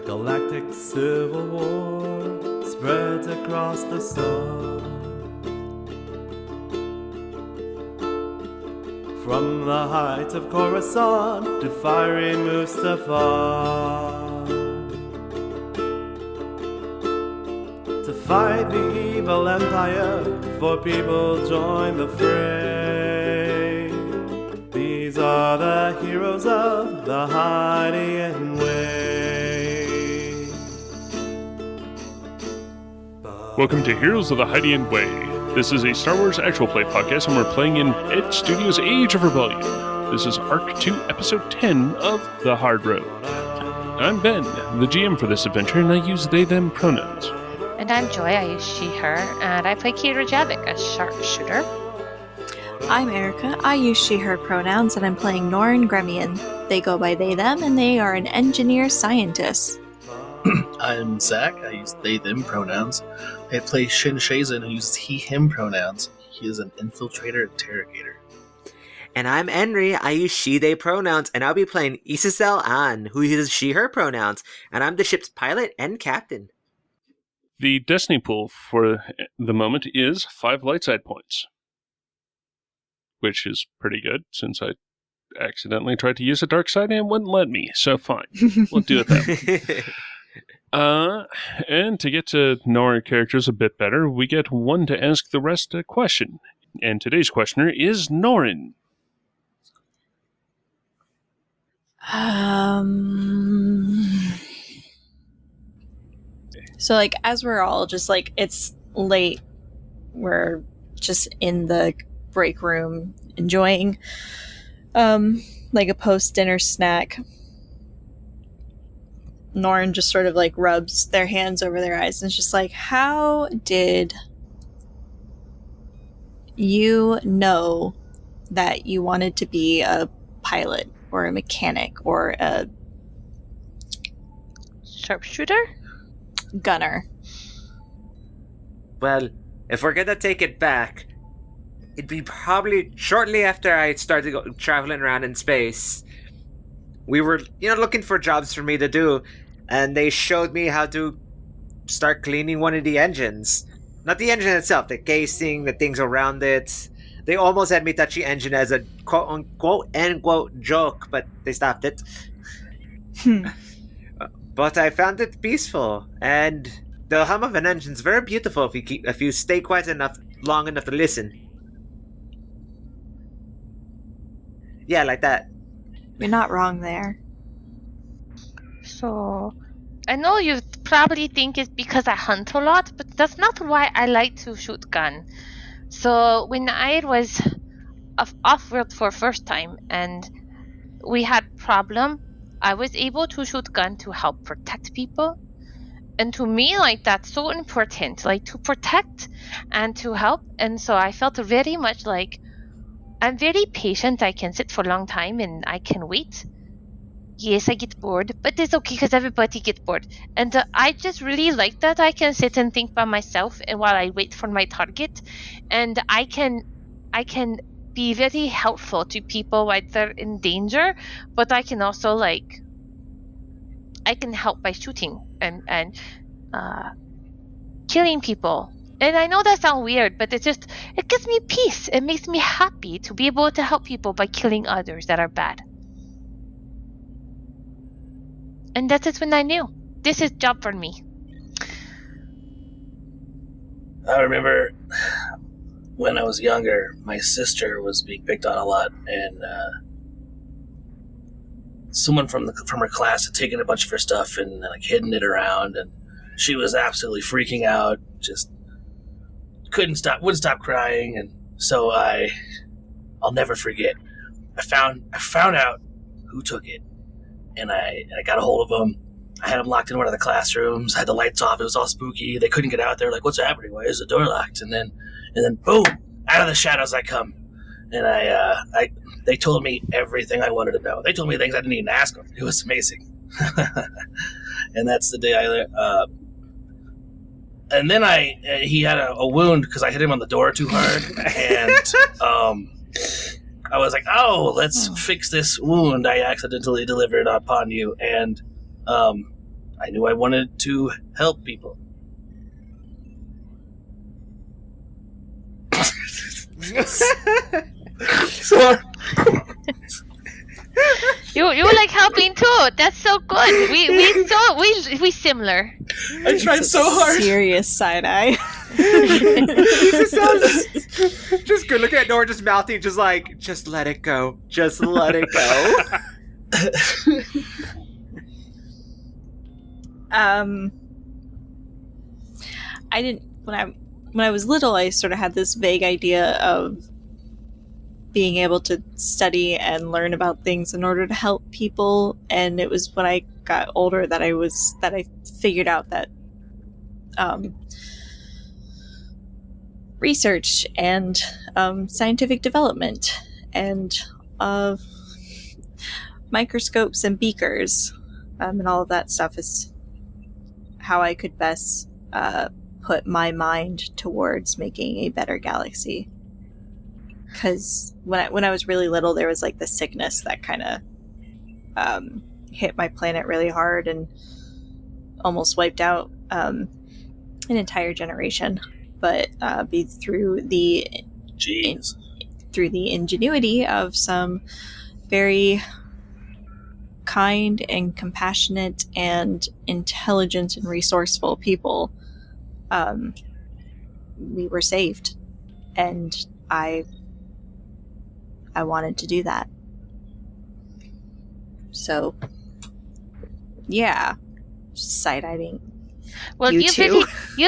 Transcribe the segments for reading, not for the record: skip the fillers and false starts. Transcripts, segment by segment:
galactic civil war spreads across the sun. From the heights of Coruscant to fiery Mustafar, to fight the evil empire, for people join the fray. These are the heroes of the Hydian Way. Welcome to Heroes of the Hydian Way. This is a Star Wars actual play podcast, and we're playing in Ed Studios' Age of Rebellion. This is Arc 2, Episode 10 of The Hard Road. I'm Ben, the GM for this adventure, and I use they-them pronouns. And I'm Joy, I use she, her, and I play Keira Javik, a sharpshooter. I'm Erica, I use she, her pronouns, and I'm playing Norrin Gremian. They go by they, them, and they are an engineer scientist. I'm Zach, I use they, them pronouns. I play Shin Shazin, who uses he, him pronouns. He is an infiltrator interrogator. And I'm Henry, I use she, they pronouns, and I'll be playing Isabel An, who uses she, her pronouns, and I'm the ship's pilot and captain. The Destiny pool for the moment is 5 light side points, which is pretty good, since I accidentally tried to use a dark side and it wouldn't let me, so fine. We'll do it that way. And to get to know our characters a bit better, we get one to ask the rest a question. And today's questioner is Norrin. So, as we're all just, it's late, we're just in the break room enjoying, a post-dinner snack. Norrin just sort of, rubs their hands over their eyes and is just how did you know that you wanted to be a pilot or a mechanic or a Sharpshooter? Gunner? Well, if we're gonna take it back, it'd be probably shortly after I started traveling around in space. We were, looking for jobs for me to do, and they showed me how to start cleaning one of the engines. Not the engine itself, the casing, the things around it. They almost had me touch the engine as a quote-unquote joke, but they stopped it. But I found it peaceful, and the hum of an engine's very beautiful if you stay quiet long enough to listen. Yeah, like that. You're not wrong there. So, I know you probably think it's because I hunt a lot, but that's not why I like to shoot gun. So, when I was off-world for first time and we had problem, I was able to shoot gun to help protect people. And to me, that's so important, to protect and to help. And so I felt very much I'm very patient. I can sit for a long time and I can wait. Yes, I get bored, but it's okay because everybody gets bored. And I just really like that I can sit and think by myself and while I wait for my target. And I can be very helpful to people while they're in danger, but I can also I can help by shooting and killing people. And I know that sounds weird, but it gives me peace. It makes me happy to be able to help people by killing others that are bad. And that is when I knew this is job for me. I remember when I was younger, my sister was being picked on a lot, and someone from her class had taken a bunch of her stuff and hidden it around, and she was absolutely freaking out, just wouldn't stop crying. And so I'll never forget. I found out who took it, and I got a hold of them. I had them locked in one of the classrooms. I had the lights off. It was all spooky. They couldn't get out there. What's happening? Why is the door locked? And then boom, out of the shadows I come, and they told me everything I wanted to know. They told me things I didn't even ask them. It was amazing. And that's the day and then he had a wound because I hit him on the door too hard, and I was like, oh, let's fix this wound I accidentally delivered upon you. And I knew I wanted to help people. Sorry. You like helping too. That's so good. We similar. I tried so hard. Serious side eye. Just good. Look at Nora just mouthing, just like, just let it go. Just let it go. I didn't when I was little, I sort of had this vague idea of being able to study and learn about things in order to help people, and it was when I got older that I figured out that research and scientific development and microscopes and beakers and all of that stuff is how I could best put my mind towards making a better galaxy. Because when I was really little, there was like the sickness that kind of hit my planet really hard and almost wiped out an entire generation. But through the ingenuity of some very kind and compassionate and intelligent and resourceful people, we were saved, and I wanted to do that. So, yeah, side-eyeing. Well, you're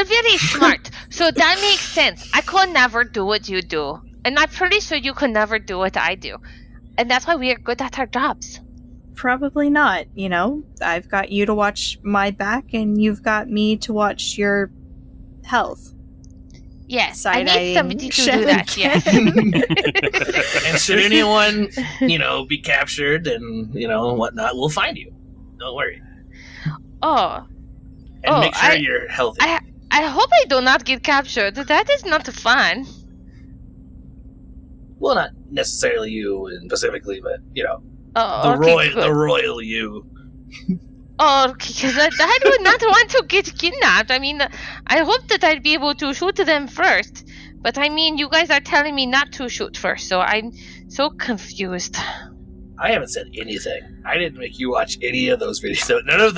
very smart, so that makes sense. I could never do what you do, and I'm pretty sure you could never do what I do, and that's why we are good at our jobs. Probably not, you know? I've got you to watch my back, and you've got me to watch your health. Yes, I need Side-eyeing somebody to do that, yes. And should anyone, be captured and, whatnot, we'll find you. Don't worry. Oh, And make sure you're healthy. I hope I do not get captured. That is not fun. Well, not necessarily you and specifically, but, Oh, the okay, royal you. Oh, because I would not want to get kidnapped. I mean, I hope that I'd be able to shoot them first. But I mean, you guys are telling me not to shoot first, so I'm so confused. I haven't said anything. I didn't make you watch any of those videos. None of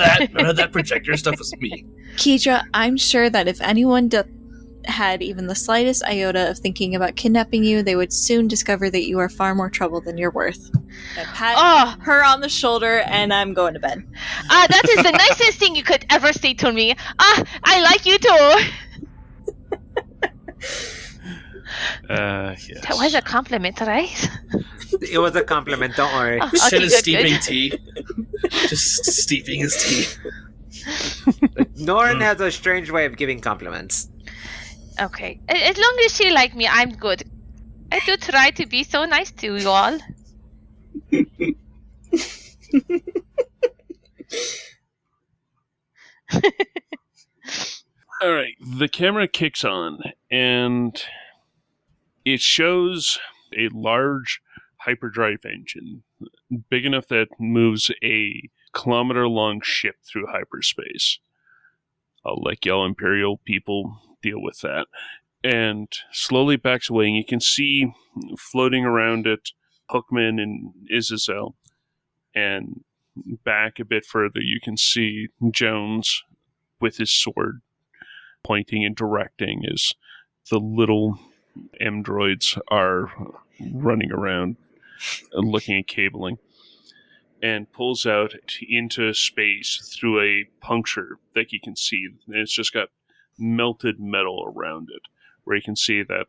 that projector stuff was me. Kedra, I'm sure that if anyone had even the slightest iota of thinking about kidnapping you, they would soon discover that you are far more trouble than you're worth. I pat her on the shoulder, and I'm going to bed. That is the nicest thing you could ever say to me. I like you too. Yes. That was a compliment, right? It was a compliment, don't worry. Oh, Shit okay, is good, steeping good. tea. Just steeping his tea. Norin has a strange way of giving compliments. Okay. As long as she like me, I'm good. I do try to be so nice to you all. All right, the camera kicks on, and it shows a large hyperdrive engine, big enough that moves a kilometer-long ship through hyperspace. I'll let y'all Imperial people deal with that. And slowly backs away, and you can see floating around it Hookman and Izazel. And back a bit further, you can see Jones with his sword pointing and directing as the little M-droids are running around and looking at cabling, and pulls out into space through a puncture that you can see. And it's just got melted metal around it, where you can see that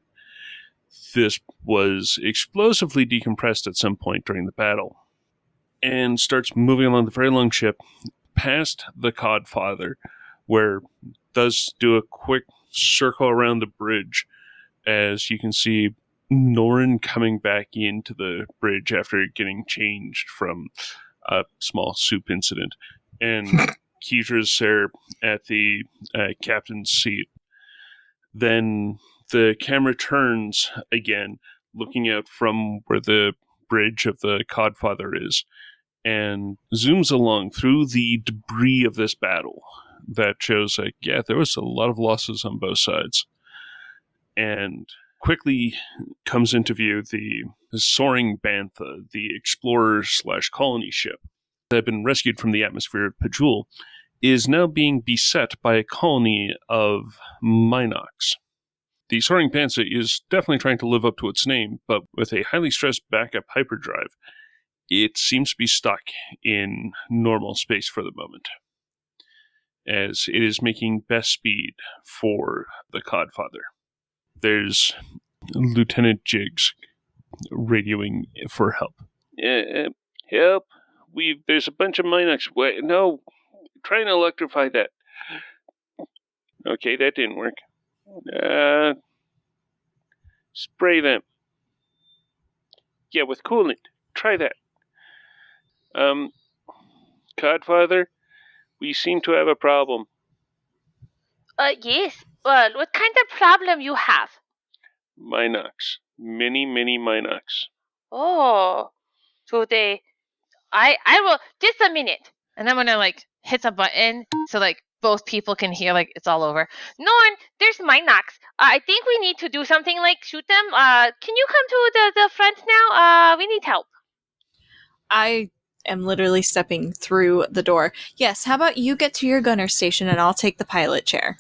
this was explosively decompressed at some point during the battle, and starts moving along the very long ship past the Codfather, where it does do a quick circle around the bridge, as you can see Norin coming back into the bridge after getting changed from a small soup incident, and Kedra's there at the captain's seat. Then the camera turns again, looking out from where the bridge of the Codfather is, and zooms along through the debris of this battle that shows, like, yeah, there was a lot of losses on both sides. And quickly comes into view the soaring Bantha, the explorer/colony ship that had been rescued from the atmosphere of Pajul, is now being beset by a colony of Minox. The soaring Bantha is definitely trying to live up to its name, but with a highly stressed backup hyperdrive, it seems to be stuck in normal space for the moment, as it is making best speed for the Codfather. There's Lieutenant Jiggs radioing for help. Help! There's a bunch of Minox. No, try and electrify that. Okay, that didn't work. Spray them. Yeah, with coolant. Try that. Codfather, we seem to have a problem. Yes. Well, what kind of problem you have? Minox. Many Minox. Oh. So I will, just a minute. And I'm gonna, hit a button so, both people can hear, it's all over. Norn, there's Minox. I think we need to do something like shoot them. Can you come to the front now? We need help. I am literally stepping through the door. Yes, how about you get to your gunner station and I'll take the pilot chair.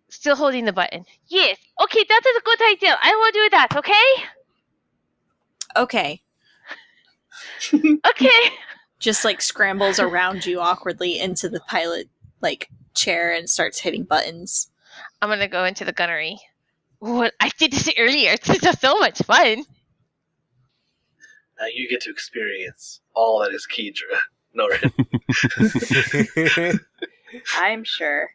Still holding the button. Yes. Okay, that is a good idea. I will do that, okay? Okay. Okay. Just, scrambles around you awkwardly into the pilot, chair and starts hitting buttons. I'm gonna go into the gunnery. What? I did this earlier. It's just so much fun. Now you get to experience all that is Kedra. No, right? I'm sure.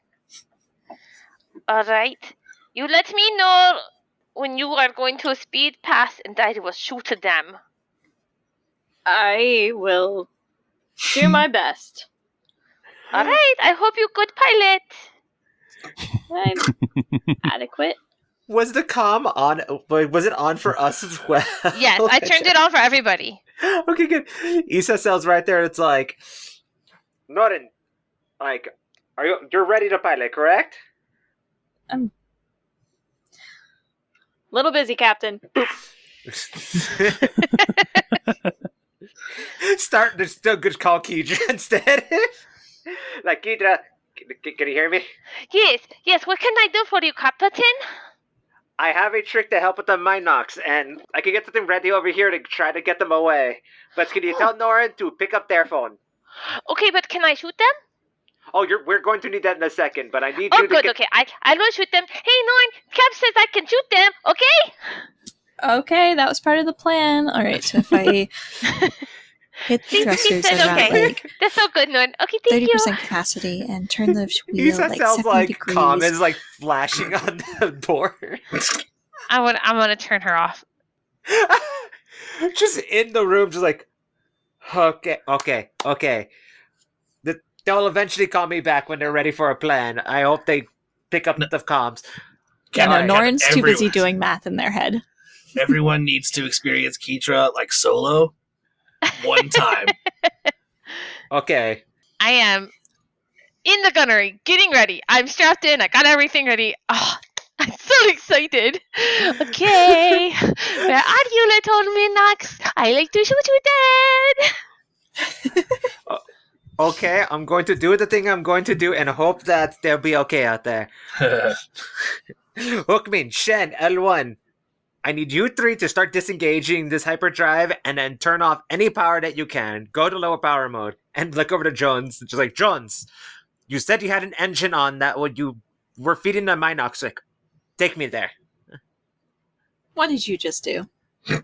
Alright. You let me know when you are going to a speed pass and I will shoot them. I will do my best. Alright, I hope you good pilot. I'm adequate. Was the comm on? Was it on for us as well? Yes, I turned it on for everybody. Okay, good. Issa Cell's right there. It's like, Norton, you're ready to pilot, correct? Little busy, Captain. There's still good call Kedra instead. Kedra, can you hear me? Yes, what can I do for you, Captain? I have a trick to help with the Minox, and I can get something ready over here to try to get them away. But can you tell Norin to pick up their phone? Okay, but can I shoot them? Oh, we're going to need that in a second, but I need you to good, okay. I will shoot them. Hey, Norin, Cap says I can shoot them, okay? Okay, that was part of the plan. Alright, so if I hit the thrusters at about, That's so good, Norin. Okay, thank 30% you. capacity and turn the wheel, Issa sounds 70 like degrees. comm is flashing on the board. I'm gonna turn her off. Just in the room, just okay. They'll eventually call me back when they're ready for a plan. I hope they pick up the comms. Yeah, no, Norin's too busy doing math in their head. Everyone needs to experience Kedra solo one time. Okay. I am in the gunnery, getting ready. I'm strapped in. I got everything ready. Oh, I'm so excited. Okay. Where are you, little Minox? I like to shoot you dead. Okay, I'm going to do the thing I'm going to do and hope that they'll be okay out there. Hookmin, Shen, L1. I need you three to start disengaging this hyperdrive and then turn off any power that you can. Go to lower power mode and look over to Jones. Just Jones, you said you had an engine on that when you were feeding the Minox. Take me there. What did you just do? Don't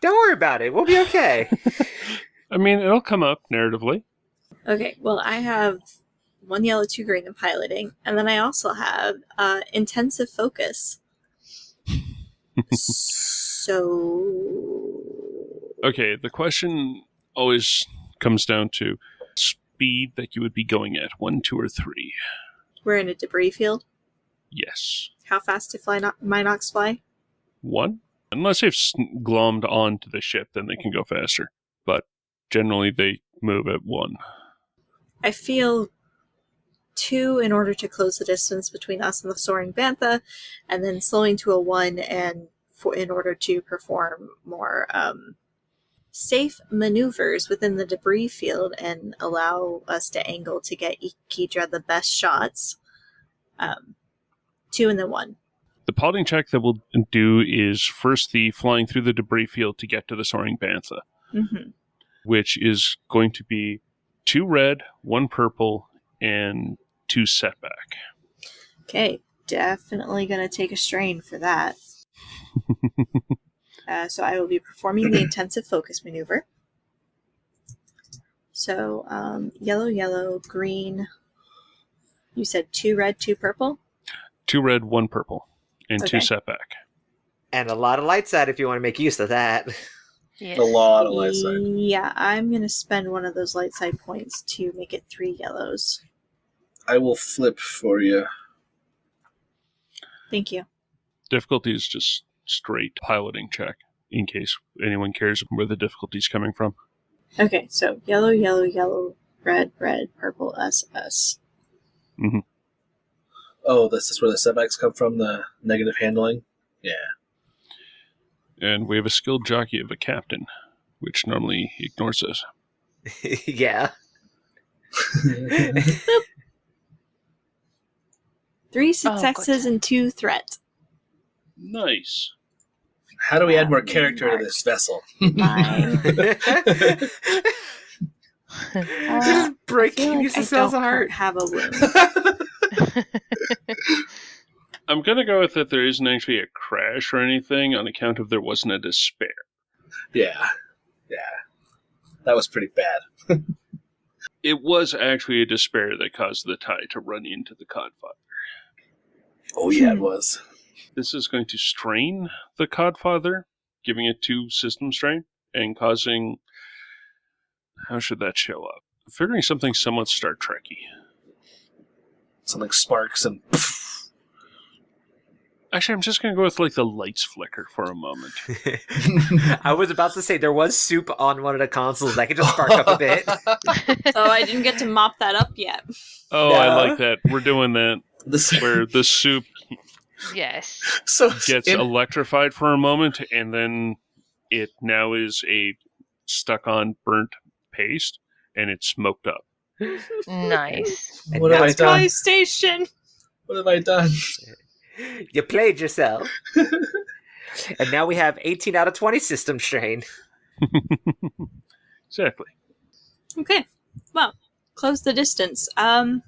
worry about it. We'll be okay. I mean, it'll come up narratively. Okay, well, I have 1 yellow, 2 green in piloting, and then I also have intensive focus. So... Okay, the question always comes down to speed that you would be going at, 1, 2, or 3. We're in a debris field. Yes. How fast do Minox fly? 1? Unless they've glommed onto the ship, then they can go faster. but generally they move at 1. I feel 2 in order to close the distance between us and the soaring bantha, and then slowing to a 1 and in order to perform more safe maneuvers within the debris field and allow us to angle to get Ikidra the best shots. 2 and then 1. The piloting check that we'll do is first the flying through the debris field to get to the soaring bantha, which is going to be 2 red, 1 purple, and 2 setback. Okay, definitely going to take a strain for that. So I will be performing the intensive focus maneuver. So yellow, yellow, green. You said 2 red, 2 purple? 2 red, 1 purple, and 2 Okay. setback. And a lot of light side if you want to make use of that. Yes. A lot of light side. Yeah, I'm going to spend one of those light side points to make it 3 yellows. I will flip for you. Thank you. Difficulty is just straight piloting check, in case anyone cares where the difficulty's coming from. Okay, so yellow, yellow, yellow, red, red, purple, SS. Oh, this is where the setbacks come from, the negative handling? Yeah. And we have a skilled jockey of a captain, which normally ignores us. Yeah. 3 successes and 2 threat. Nice. How do we add more character to this vessel? My, Just breaking I Eustace's don't heart. have a wound. I'm going to go with that there isn't actually a crash or anything on account of there wasn't a despair. Yeah. That was pretty bad. It was actually a despair that caused the tie to run into the Codfather. Oh, yeah, it was. This is going to strain the Codfather, giving it 2 system strain, and causing... How should that show up? Figuring something somewhat Star Trek-y. Something sparks and... Actually, I'm just going to go with like the lights flicker for a moment. I was about to say there was soup on one of the consoles that could just spark up a bit. So I didn't get to mop that up yet. Oh, Yeah. I like that. We're doing that This, where the soup Yes. so gets in- electrified for a moment, and then it now is a stuck-on burnt paste, and it's smoked up. Nice. And What have I that's done? PlayStation! What have I done? You played yourself. And now we have 18 out of 20 system strain. Exactly. Okay, well, close the distance. And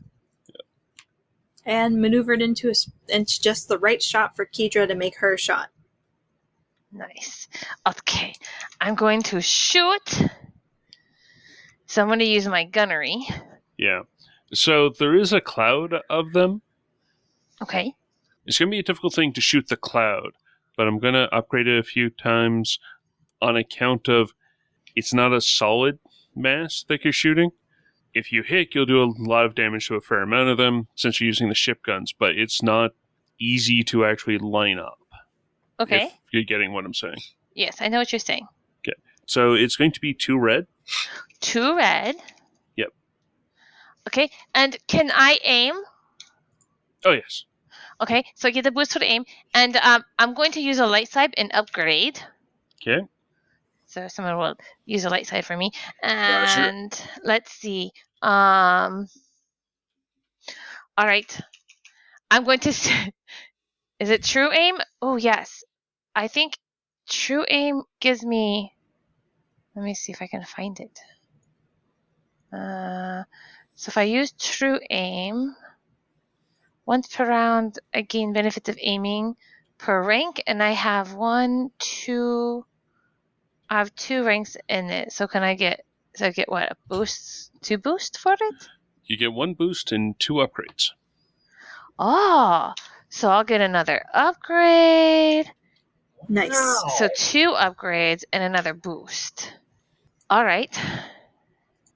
maneuvered into just the right shot for Kidra to make her shot. Nice. Okay. I'm going to shoot. So I'm going to use my gunnery. Yeah. So there is a cloud of them. Okay. It's going to be a difficult thing to shoot the cloud, but I'm going to upgrade it a few times on account of it's not a solid mass that you're shooting. If you hit, you'll do a lot of damage to a fair amount of them since you're using the ship guns, but it's not easy to actually line up. Okay. If you're getting what I'm saying. Yes, I know what you're saying. So it's going to be 2 red. 2 red. Yep. Okay. And can I aim? Oh, yes. Okay. So I get the boost for the aim. And I'm going to use a light side and upgrade. Okay. So someone will use a light side for me. Roger. And let's see. All right. I'm going to... Is it true aim? Oh, yes. I think true aim gives me... Let me see if I can find it. So if I use true aim, once per round, I gain benefits of aiming per rank, and I have 2 ranks in it. So can I get? So I get what, a boost? 2 boost for it? You get 1 boost and 2 upgrades. Oh, so I'll get another upgrade. Nice. No. So 2 upgrades and another boost. All right,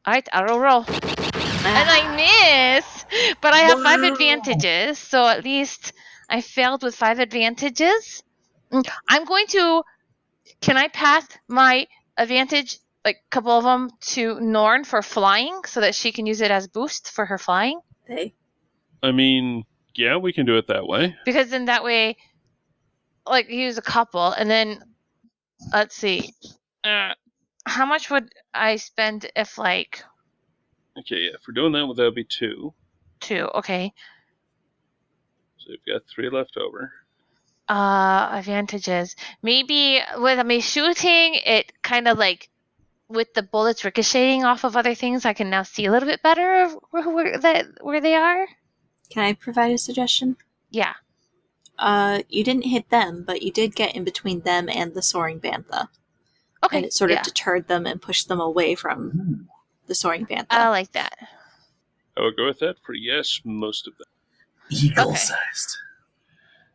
I'll roll. And I miss, but I have 5 advantages, so at least I failed with 5 advantages. I'm going to... Can I pass my advantage like a couple of them to Norn for flying so that she can use it as boost for her flying? They. I mean, yeah, we can do it that way. Because then that way, like, use a couple, and then, let's see, how much would I spend if, like... Okay, yeah, if we're doing that, that would be 2. 2, okay. So we've got 3 left over. Advantages. Maybe with me shooting, it kind of like, with the bullets ricocheting off of other things, I can now see a little bit better of where they are. Can I provide a suggestion? Yeah. You didn't hit them, but you did get in between them and the soaring bantha. Okay. And it sort of deterred them and pushed them away from the soaring bantha. I like that. I will go with that for yes, most of them. Eagle-sized.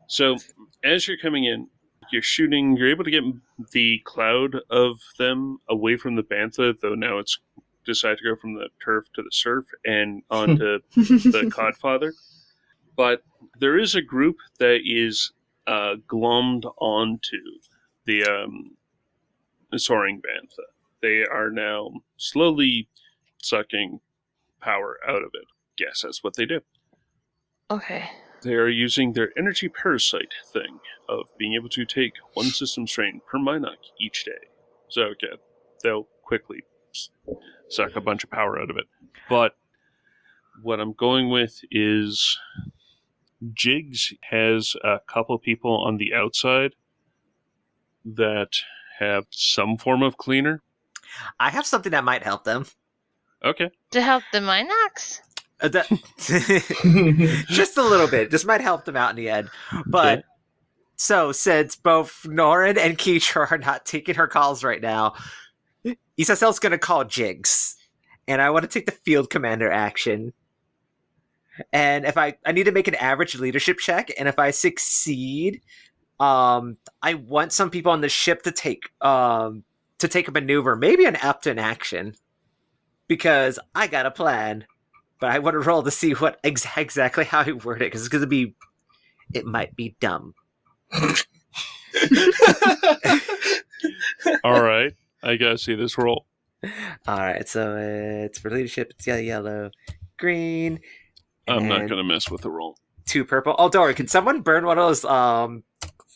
So, as you're coming in, you're shooting, you're able to get the cloud of them away from the bantha, though now it's decided to go from the turf to the surf and onto the Codfather. But there is a group that is glommed onto the soaring bantha. They are now slowly sucking power out of it. Guess that's what they do. Okay. They are using their energy parasite thing of being able to take 1 system strain per Minoc each day. So, okay, they'll quickly suck a bunch of power out of it. But what I'm going with is Jigs has a couple people on the outside that have some form of cleaner. I have something that might help them. Okay. To help the Minox? Just a little bit. This might help them out in the end. But Okay. So since both Norin and Keitra are not taking her calls right now, Isasel's going to call Jigs, and I want to take the field commander action. And if I need to make an average leadership check, and if I succeed, I want some people on the ship to take a maneuver, maybe an Upton action, because I got a plan. But I want to roll to see what exactly how I word it, because it might be dumb. All right. I gotta see this roll. All right, so it's for leadership. It's yellow, green. I'm not and gonna mess with the roll. 2 purple. Oh, Dory, can someone burn one of those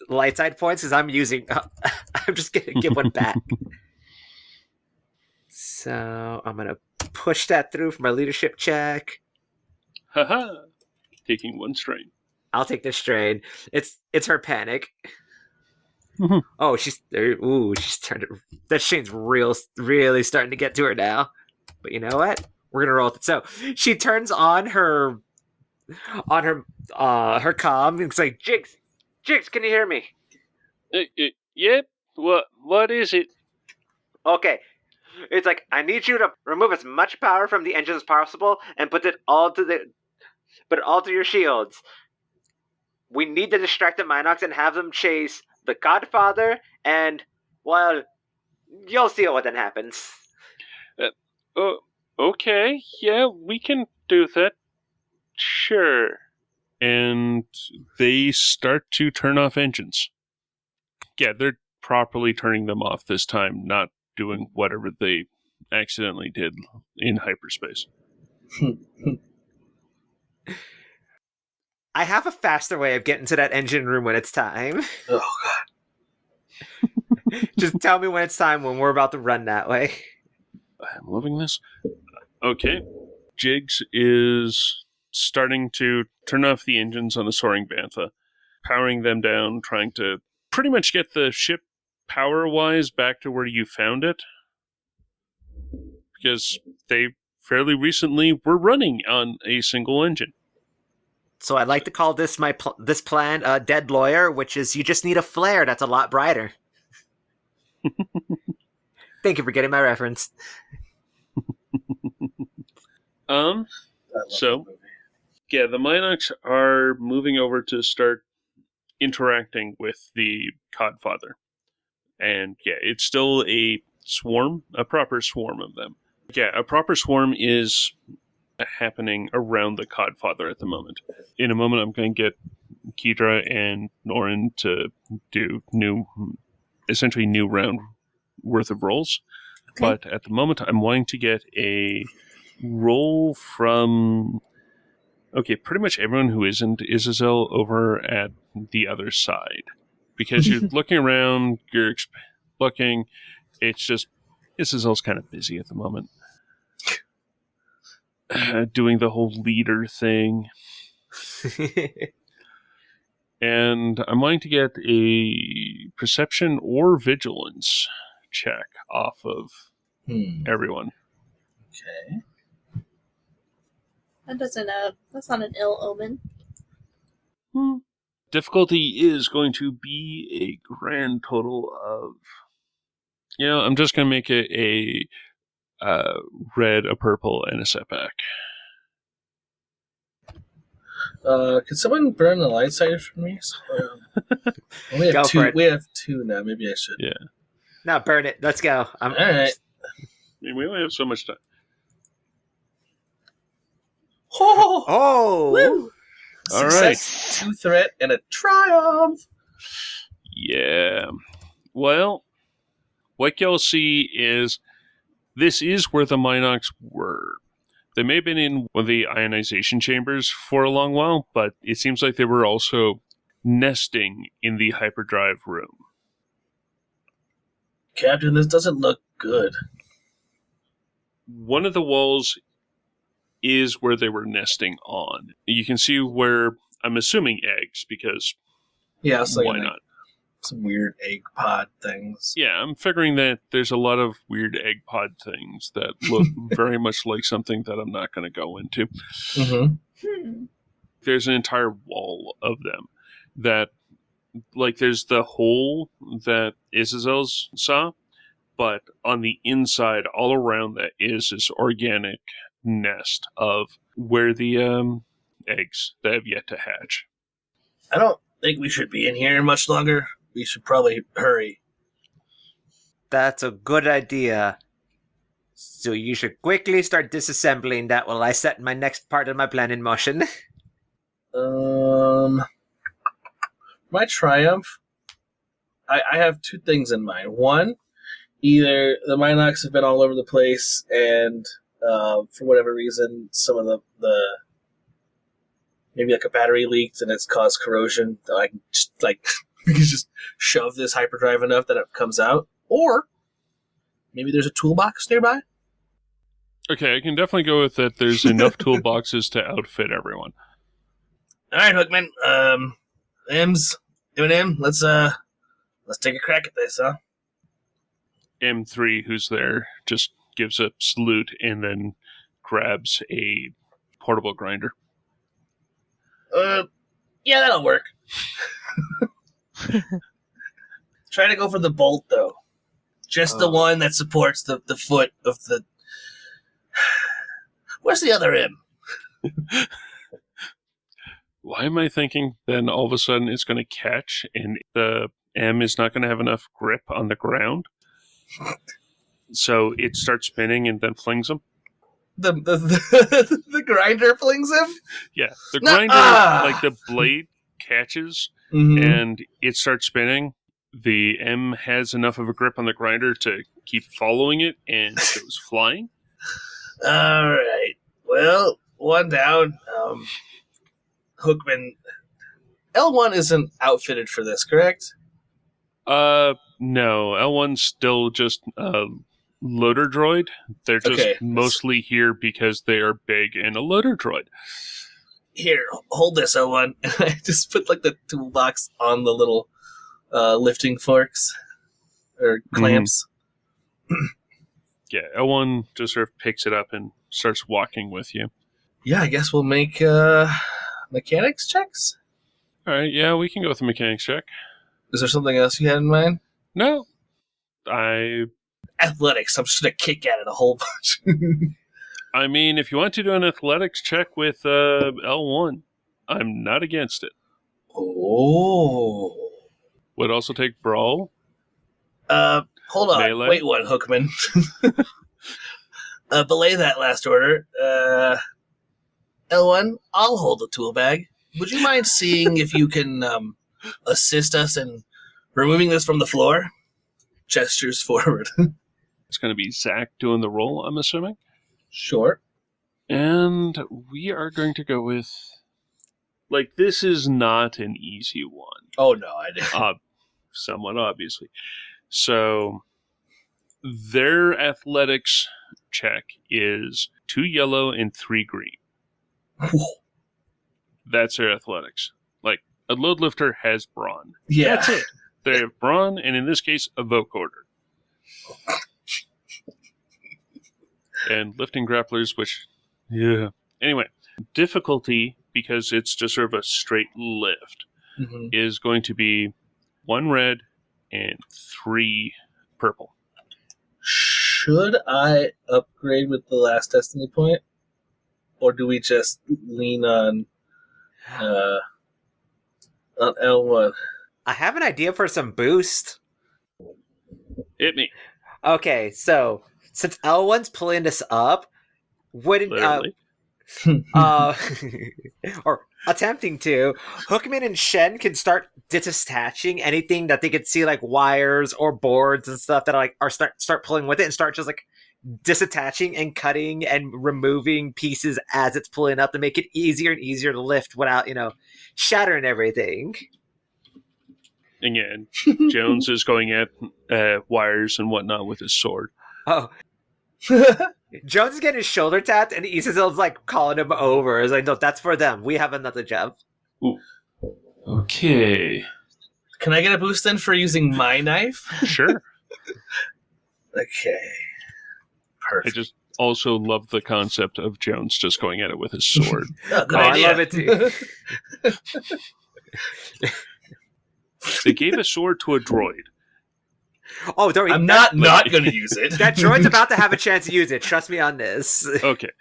light side points? Because I'm using. I'm just gonna give one back. So I'm gonna push that through for my leadership check. Haha. Taking 1 strain. I'll take this strain. It's her panic. Mhm. Oh, she's starting. That strain's really starting to get to her now. But you know what? We're gonna roll with it. So she turns on her comm and it's like, Jigs, can you hear me? Yep. What is it? Okay. It's like, I need you to remove as much power from the engines as possible and put it all to your shields. We need to distract the Minox and have them chase the Godfather, and, well, you'll see what then happens. Okay. Yeah, we can do that. Sure. And they start to turn off engines. Yeah, they're properly turning them off this time, not doing whatever they accidentally did in hyperspace. I have a faster way of getting to that engine room when it's time. Oh, God. Just tell me when it's time when we're about to run that way. I'm loving this. Okay. Jigs is starting to turn off the engines on the soaring bantha, powering them down, trying to pretty much get the ship power-wise back to where you found it. Because they fairly recently were running on a single engine. So I'd like to call this this plan Dead Lawyer, which is you just need a flare that's a lot brighter. Thank you for getting my reference. So, yeah, the Minox are moving over to start interacting with the Codfather. And yeah, it's still a swarm, a proper swarm of them. Yeah, a proper swarm is happening around the Codfather at the moment. In a moment, I'm going to get Keitra and Norin to do essentially new round worth of rolls. but at the moment I'm wanting to get a roll from pretty much everyone who isn't Izazel over at the other side. Because you're looking around, you're looking, it's just Izazel's kind of busy at the moment. Doing the whole leader thing. And I'm wanting to get a perception or vigilance check off of everyone. Okay. That's not an ill omen. Difficulty is going to be a grand total of... I'm just going to make it a red, a purple, and a setback. Could someone burn the light side for me? We have two. We have two now. Maybe I should. Yeah. No, burn it. Let's go. All right. We only have so much time. Oh! Woo! All right. Success, 2 threat, and a triumph. Yeah. Well, what you'll see is this is where the Minox were. They may have been in one of the ionization chambers for a long while, but it seems like they were also nesting in the hyperdrive room. Captain, this doesn't look good. One of the walls is where they were nesting on. You can see where, I'm assuming eggs, because why not? Some weird egg pod things. Yeah, I'm figuring that there's a lot of weird egg pod things that look very much like something that I'm not going to go into. Mm-hmm. There's an entire wall of them that, like, there's the hole that Izazel's saw, but on the inside, all around that is this organic nest of where the eggs that have yet to hatch. I don't think we should be in here much longer. We should probably hurry. That's a good idea. So you should quickly start disassembling that while I set my next part of my plan in motion. My triumph, I have 2 things in mind. One, either the Minox have been all over the place and for whatever reason, some of the maybe like a battery leaked and it's caused corrosion. That I can just we can just shove this hyperdrive enough that it comes out. Or maybe there's a toolbox nearby. Okay, I can definitely go with that. There's enough toolboxes to outfit everyone. All right, Hookman. M&M, let's take a crack at this, huh? M3, who's there, just gives a salute and then grabs a portable grinder. Yeah, that'll work. Try to go for the bolt, though. Just the one that supports the foot of the... Where's the other M? Why am I thinking then all of a sudden it's going to catch and the M is not going to have enough grip on the ground? So it starts spinning and then flings him? The grinder flings him? Yeah, the grinder, like the blade catches and it starts spinning. The M has enough of a grip on the grinder to keep following it and it goes flying. All right. Well, one down. Hookman, L1 isn't outfitted for this, correct? No. L1's still just loader droid. They're just mostly here because they are big and a loader droid. Here, hold this, L1. And I just put like the toolbox on the little lifting forks or clamps. Yeah, L1 just sort of picks it up and starts walking with you. Yeah, I guess we'll make mechanics checks? All right, yeah, we can go with the mechanics check. Is there something else you had in mind? No. Athletics. I'm just going to kick at it a whole bunch. I mean, if you want to do an athletics check with L1, I'm not against it. Oh. Would also take Brawl. Hold on. Melee? Wait one, Hookman. Belay that last order. L1, I'll hold the tool bag. Would you mind seeing if you can assist us in removing this from the floor? Gestures forward. It's going to be Zach doing the roll, I'm assuming. Sure. And we are going to go with... Like, this is not an easy one. Oh, no, I didn't. Somewhat obviously. So, their athletics check is 2 yellow and 3 green. That's their athletics. Like, a load lifter has brawn. Yeah. That's it. They have brawn, and in this case, a vocoder. And lifting grapplers, which, yeah. Anyway, difficulty, because it's just sort of a straight lift, Mhm. is going to be 1 red and 3 purple. Should I upgrade with the last destiny point? Or do we just lean on L1? I have an idea for some boost. Hit me. Okay, so since L1's pulling us up, wouldn't Literally. or attempting to, Hookman and Shen can start disattaching anything that they could see, like wires or boards and stuff that are start pulling with it, and start just like disattaching and cutting and removing pieces as it's pulling up to make it easier and easier to lift without, shattering everything. Again, Jones is going at wires and whatnot with his sword. Oh, Jones is getting his shoulder tapped, and Isazil's like calling him over. He's like, no, that's for them. We have another job. Ooh. Okay. Can I get a boost then for using my knife? Sure. Okay. I Perfect. just also love the concept of Jones just going at it with his sword. Oh, good Oh, I idea. love it too. They gave a sword to a droid. Oh, don't worry. I'm not going to use it. That droid's about to have a chance to use it. Trust me on this. Okay.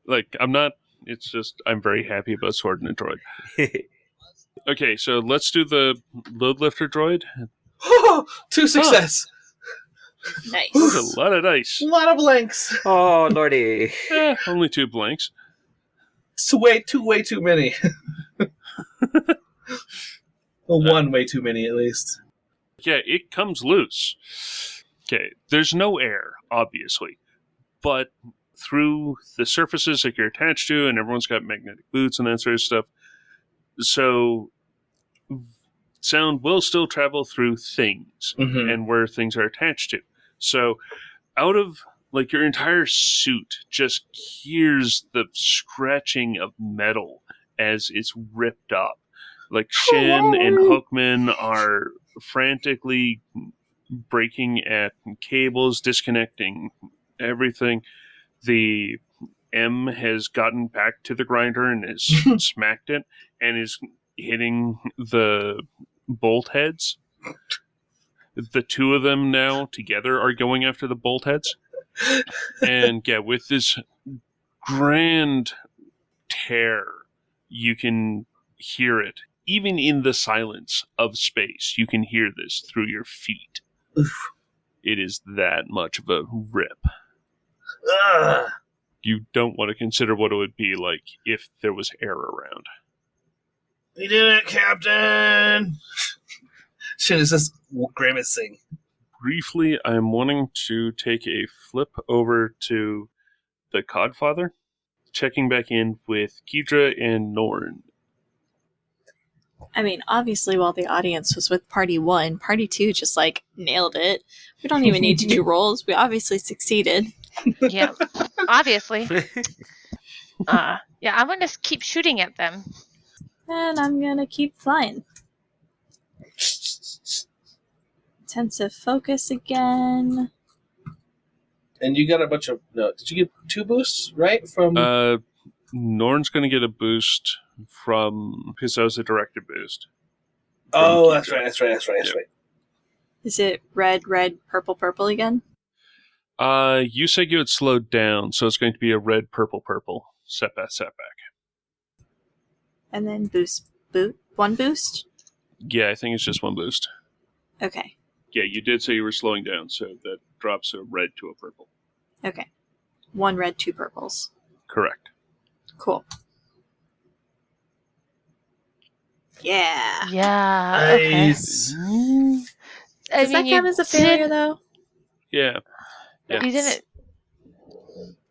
Like, I'm not... It's just, I'm very happy about sword and a droid. Okay, so let's do the load lifter droid. 2 success. Nice. There's a lot of dice. A lot of blanks. Oh, lordy. Only 2 blanks. It's way too many. Well, one way too many, at least. Yeah, it comes loose. Okay, there's no air, obviously. But through the surfaces that you're attached to, and everyone's got magnetic boots and that sort of stuff, so sound will still travel through things Mhm. and where things are attached to. So out of, like, your entire suit just hears the scratching of metal as it's ripped up. Like, Shen and Hookman are frantically breaking at cables, disconnecting everything. The M has gotten back to the grinder and has smacked it and is hitting the bolt heads. The 2 of them now together are going after the bolt heads. And yeah, with this grand tear, you can hear it. Even in the silence of space, you can hear this through your feet. It is that much of a rip. Ugh. You don't want to consider what it would be like if there was air around. We did it, Captain! Shin is just grimacing. Briefly, I'm wanting to take a flip over to the Codfather, checking back in with Kedra and Norn. I mean, obviously, while the audience was with Party 1, Party 2 just, nailed it. We don't even need to do rolls. We obviously succeeded. Yeah, obviously. Yeah, I'm gonna keep shooting at them. And I'm gonna keep flying. Intensive focus again. And you got a bunch of... No, did you get 2 boosts, right? From... Norn's going to get a boost from... Because that was a directed boost. Oh, from that's Kedra. right. Is it red, purple, purple again? You said you had slowed down, so it's going to be a red, purple, purple. Setback. And then one boost? Yeah, I think it's just 1 boost. Okay. Yeah, you did say you were slowing down, so that drops a red to a purple. Okay. 1 red, 2 purples. Correct. Cool. Yeah. Yeah. Okay. Nice. I Does that mean, you count as a failure, did- though? Yeah. Yeah. You didn't.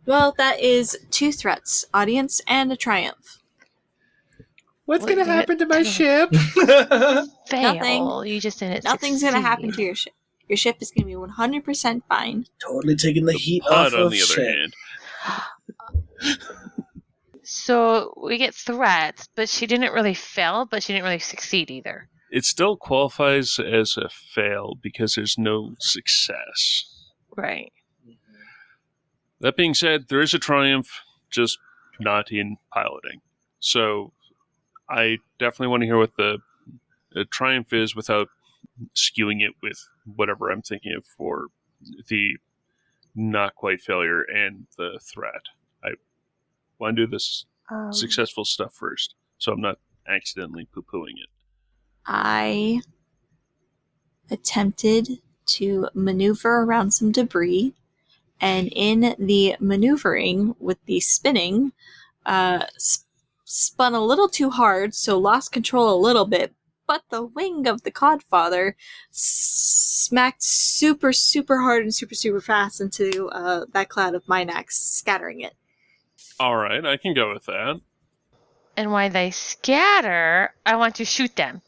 Well, that is 2 threats, audience and a triumph. What's Well, gonna you happen to my didn't ship? fail. Nothing. You just didn't. Nothing's going to happen to succeed. your ship. Your ship is going to be 100% fine. Totally taking the heat Pod, off on of the other shit. hand, So we get threats, but she didn't really fail, but she didn't really succeed either. it still qualifies as a fail because there's no success. Right. That being said, there is a triumph, just not in piloting. So I definitely want to hear what the triumph is without skewing it with whatever I'm thinking of for the not quite failure and the threat. I want to do this successful stuff first, so I'm not accidentally poo-pooing it. I attempted to maneuver around some debris, and in the maneuvering with the spinning, spun a little too hard, so lost control a little bit, but the wing of the Codfather smacked super, super hard and super, super fast into that cloud of Minax, scattering it. All right, I can go with that. And while they scatter, I want to shoot them.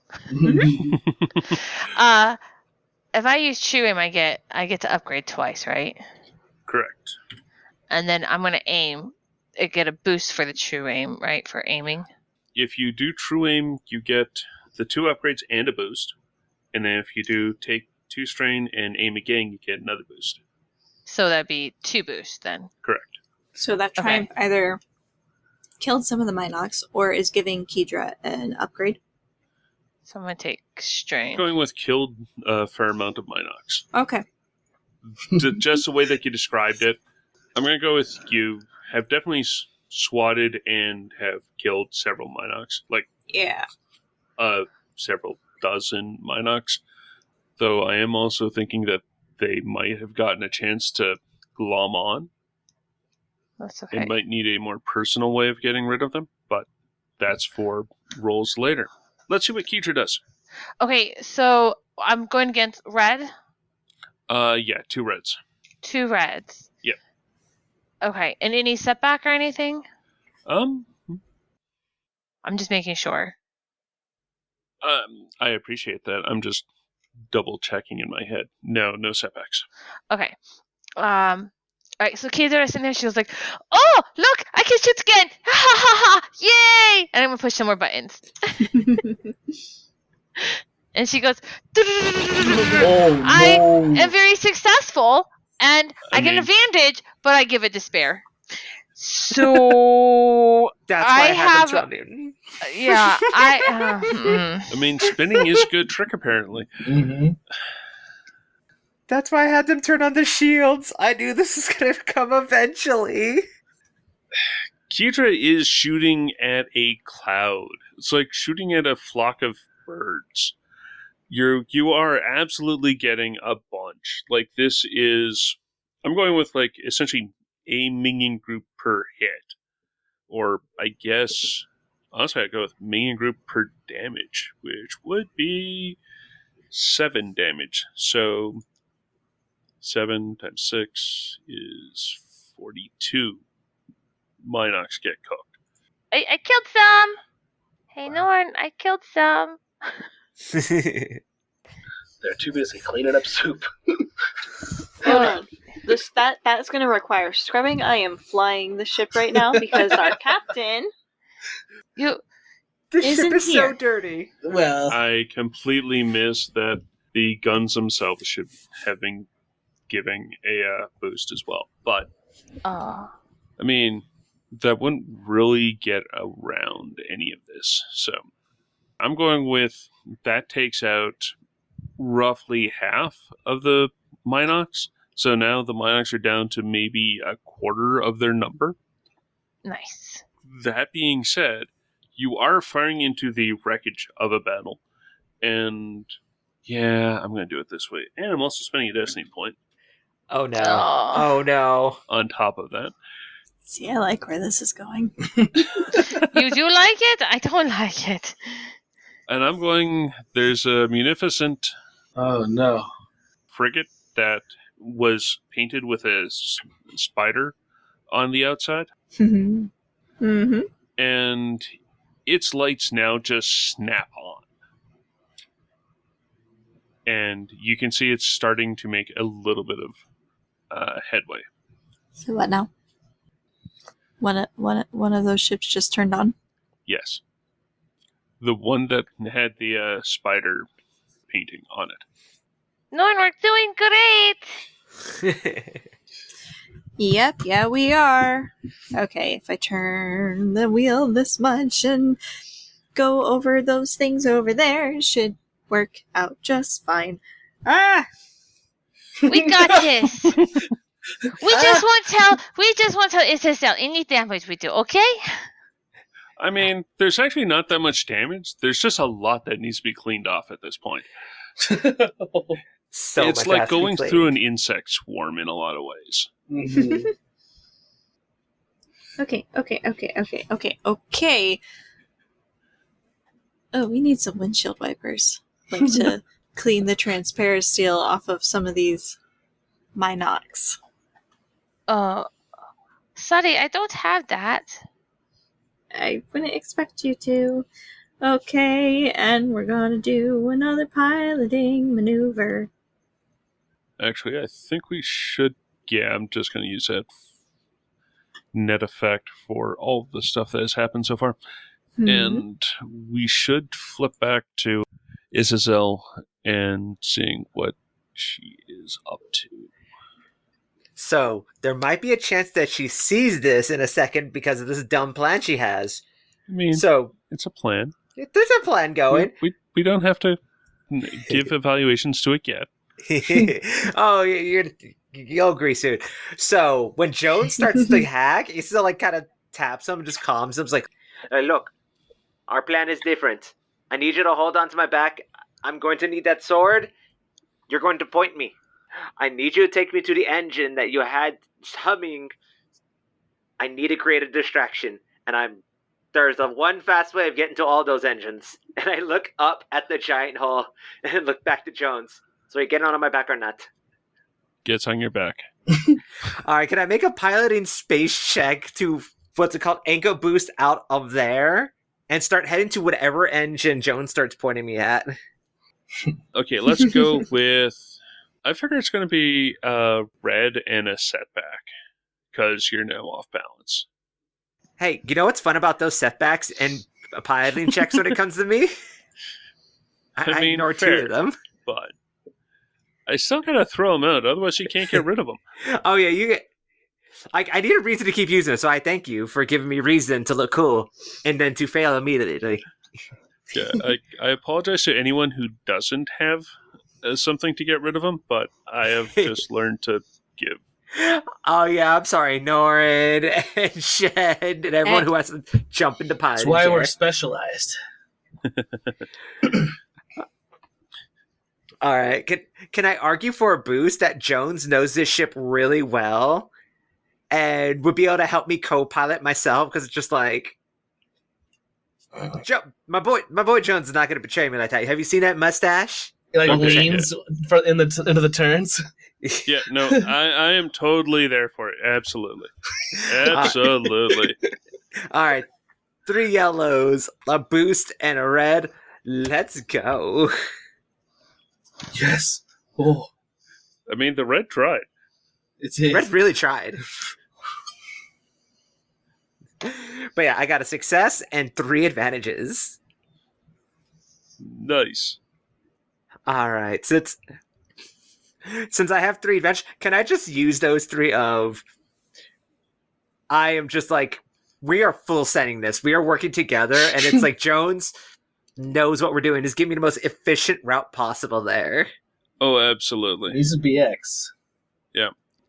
If I use true aim, I get to upgrade twice, right? Correct. And then I'm gonna aim. I get a boost for the true aim, right? For aiming. If you do true aim, you get the 2 upgrades and a boost. And then if you do take 2 strain and aim again, you get another boost. So that'd be 2 boosts then. Correct. So that Okay. triumph either killed some of the Minox or is giving Kedra an upgrade. So I'm gonna take strain. Going with killed a fair amount of Minox. Okay. Just the way that you described it. I'm going to go with you have definitely swatted and have killed several Minox. Like, Yeah. several dozen Minox. Though I am also thinking that they might have gotten a chance to glom on That's okay. and might need a more personal way of getting rid of them. But that's for rolls later. Let's see what Kedra does. Okay, so I'm going against red. Yeah, 2 reds. 2 reds. Yep. Okay, and any setback or anything? I'm just making sure. I appreciate that. I'm just double checking in my head. No setbacks. Okay. Alright, so Kedra is in there, she was like, "Oh, look, I can shoot again! Ha ha ha ha! Yay!" And I'm gonna push some more buttons. And she goes, Oh, I no. am very successful, and I get an mean- advantage, but I give it despair. So, That's why I I had have- them thrown in. yeah, I mean, spinning is a good trick, apparently. Mhm. That's why I had them turn on the shields. I knew this was gonna come eventually. Kedra is shooting at a cloud. It's like shooting at a flock of birds. You are absolutely getting a bunch. Like, this is... I'm going with, like, essentially a minion group per hit. Or, I guess... Honestly, I'd go with minion group per damage, which would be 7 damage. So, 7 times 6 is 42. Minox get cooked. I killed some. Hey, Norn, I killed some. They're too busy cleaning up soup. Hold on. That's going to require scrubbing. I am flying the ship right now because our captain You This Isn't ship is so here. dirty. Well, I completely missed that the guns themselves should have been giving a boost as well. But, I mean, that wouldn't really get around any of this. So, I'm going with that takes out roughly half of the Minox. So now the Minox are down to maybe a quarter of their number. nice. That being said, you are firing into the wreckage of a battle. And yeah, I'm going to do it this way. And I'm also spending a destiny point Oh no. Oh. Oh no. on top of that. See, I like where this is going. You do like it? I don't like it. And there's a munificent oh no. frigate that was painted with a spider on the outside, Mm-hmm. and its lights now just snap on. And you can see it's starting to make a little bit of headway. So what now? One of those ships just turned on. Yes. The one that had the spider painting on it. Norn, we're doing great. Yep, yeah, we are. Okay, if I turn the wheel this much and go over those things over there, it should work out just fine. Ah! We got this. We just won't tell SSL any damage we do, okay? I mean, there's actually not that much damage. There's just a lot that needs to be cleaned off at this point. So it's much like has to be going cleaned. through an insect swarm in a lot of ways. Mhm. Okay. Oh, we need some windshield wipers. Like to clean the transparent steel off of some of these Minox. Sorry, I don't have that. I wouldn't expect you to. Okay, and we're gonna do another piloting maneuver. Actually, I think we should... Yeah, I'm just going to use that net effect for all of the stuff that has happened so far. And we should flip back to Isabel and seeing what she is up to. So there might be a chance that she sees this in a second because of this dumb plan she has. I mean, So it's a plan. there's a plan going. We don't have to give evaluations to it yet. Oh, you'll agree soon. So when Jones starts to hack, he still like kind of taps him and just calms him. It's like, hey, look, our plan is different. I need you to hold on to my back. I'm going to need that sword. You're going to point me. I need you to take me to the engine that you had humming. I need to create a distraction, and there's a one fast way of getting to all those engines. And I look up at the giant hole and look back to Jones. So are you getting on my back or not? Gets on your back. All right, can I make a piloting space check to, what's it called, anchor boost out of there and start heading to whatever engine Jones starts pointing me at? Okay, let's go with... I figure it's going to be red and a setback because you're now off balance. Hey, you know what's fun about those setbacks and piloting checks when it comes to me? I mean, ignore fair. two of them. But I still got to throw them out, otherwise you can't get rid of them. Oh yeah, you get. I need a reason to keep using it, so I thank you for giving me reason to look cool and then to fail immediately. Yeah, I apologize to anyone who doesn't have something to get rid of them, but I have just learned to give. Oh yeah, I'm sorry, Norin and Shed and everyone who has to jump into piloting. That's why chair. we're specialized. All right, can I argue for a boost that Jones knows this ship really well and would be able to help me co-pilot myself? Because it's just like, my boy Jones is not going to betray me like that. Have you seen that mustache? He like Okay, leans into the turns. Yeah, no, I am totally there for it. Absolutely. Absolutely. All right, 3 yellows, a boost, and a red. Let's go. Yes. Oh, I mean, the red tried. it's Red really tried. But yeah, I got a success and 3 advantages. Nice. All right, since I have 3 advantages, can I just use those 3 of... I am just like, we are full setting this. We are working together, and it's like Jones knows what we're doing. Just give me the most efficient route possible there. Oh, absolutely. He's a BX.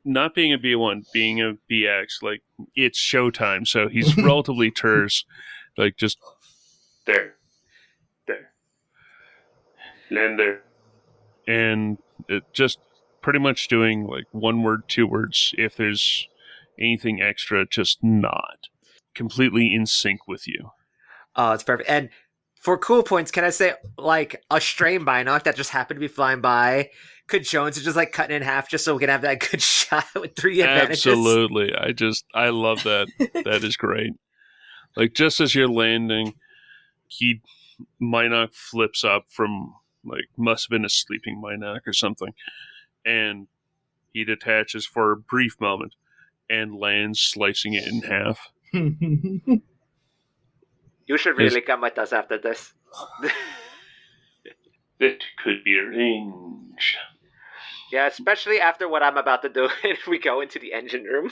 Not being a B1, being a BX, like, it's showtime, so he's relatively terse. Like, just... There. Land there. And it just pretty much doing, like, 1 word, 2 words. If there's anything extra, just not. Completely in sync with you. Oh, it's perfect. And for cool points, can I say, like, a stray Minoc that just happened to be flying by could Jones just like cut it in half just so we can have that good shot with 3 advantages? Absolutely. I love that. That is great. Like, just as you're landing, Minoc flips up from, like, must have been a sleeping Minoc or something, and he detaches for a brief moment and lands, slicing it in half. You should really come with us after this. That could be arranged. Yeah, especially after what I'm about to do if we go into the engine room.